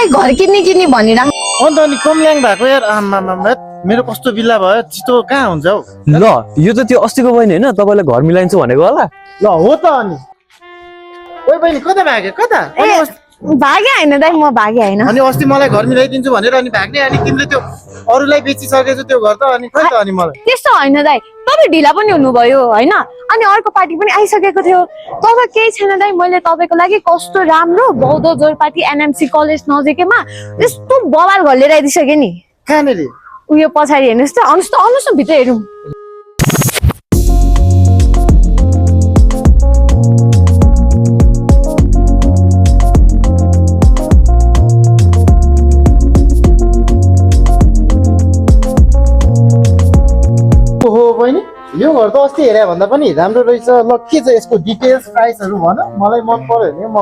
दाइ घर किन्ने भनिराख अन्त अनि कमल्याङ भएको यार मेरो कस्तो बिल्ला भयो चितो कहाँ हुन्छ हौ ल यो त त्यो अस्तिको बहिनी होइन तपाईँलाई घर मिलाइन्छु भनेको होला ल हो त अनि ओइ बहिनी कता भाग्यो कता भागे होइन दाइ म भागे होइन अनि अस्ति मलाई घर मिलाइदिन्छु भनेर अनि भाग्ने अनि तिमीले त्यो अरूलाई बेचिसकेछौ त्यो घर त अनि खै त अनि मलाई त्यस्तो होइन दाइ तपाईँ ढिला पनि हुनुभयो होइन अनि अर्को पार्टी पनि आइसकेको थियो तर केही छैन दाइ मैले तपाईँको लागि कस्तो राम्रो बौद्ध जोरपाटी एनएमसी कलेज नजिकैमा यस्तो बवाल घर लिएर आइदिइसकेँ नि कहाँनिर उयो पछाडि हेर्नुहोस् त आउनुहोस् न भित्र हेरौँ ओहो बहिनी यो घर त अस्ति हेरे भन्दा पनि राम्रो रहेछ ल के छ यसको डिटेल्स प्राइसहरू भन मलाई मन पर्यो भने म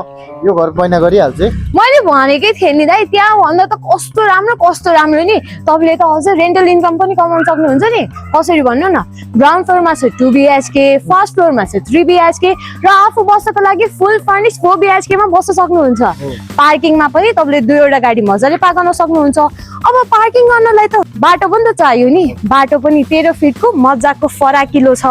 यो घर बैना गरिहाल्छु मैले भनेकै थिएँ नि दाइ त्यहाँ भन्दा त कस्तो राम्रो नि तपाईँले त अझै रेन्टल इन्कम पनि कमाउन सक्नुहुन्छ नि कसरी भन्नु न ग्राउन्ड फ्लोरमा छ 2 BHK फर्स्ट फ्लोरमा छ 3 BHK र आफू बस्नको लागि फुल फर्निश 4 BHK मा बस्न सक्नुहुन्छ पार्किङमा पनि तपाईँले दुईवटा गाडी मजाले पार्क गर्न सक्नुहुन्छ अब पार्किङ गर्नलाई त बाटो पनि त चाहियो नि बाटो पनि 13 फिटको मजाको फराकिलो छ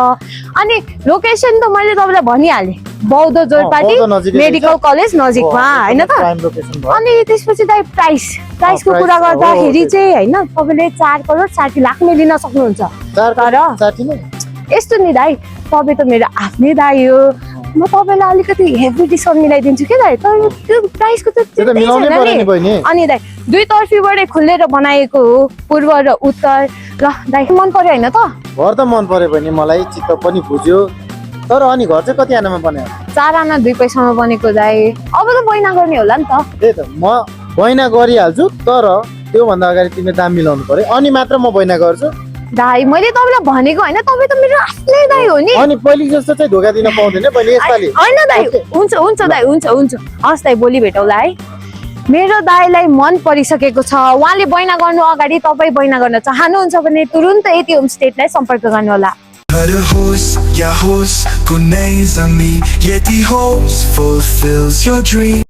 अनि लोकेसन त मैले तपाईँलाई भनिहालेँ बौद्ध जोरपाटी मेडिकल कलेज नजिकमा होइन त अनि त्यसपछि दाइ प्राइसको कुरा गर्दाखेरि चाहिँ होइन तपाईँले 4 करोड 60 लाख लिन सक्नुहुन्छ तर यस्तो नि दाइ तपाईँ त मेरो आफ्नै दाइ हो म तपाईँलाई अलिकति हेभी डिस्काउन्ट मिलाइदिन्छु के दाइ तर त्यो प्राइसको त अनि दाइ दुई तर्फीबाटै खुलेर बनाएको हो पूर्व र उत्तर ल दाइ मन पर्यो होइन त घर त मन पर्यो भने मलाई चित्त पनि बुझ्यो तर अनि घर चाहिँ कति आनामा बन्यो 4 आना 2 पैसामा बनेको दाइ अब त बैना गर्ने होला नि त त्यही त म बैना गरिहाल्छु तर त्योभन्दा अगाडि तिमीले दाम मिलाउनु पर्यो अनि मात्र म बैना गर्छु दाइ मैले तपाईँलाई भनेको होइन तपाईँ त मेरो आफ्नै दाइ हो नि अनि पहिले जस्तो चाहिँ धोका दिन पाउँदैन पहिले यसपालि होइन दाइ हुन्छ दाइ हुन्छ हस् दाइ भोलि भेटौँला है मेरो दाइलाई मन परिसकेको छ उहाँले बैना गर्नु अगाडि तपाईँ बैना गर्न चाहनुहुन्छ भने तुरुन्त यति होमस्टेलाई सम्पर्क गर्नुहोला Host, कुनै जमी यति होस्ट fulfills your dream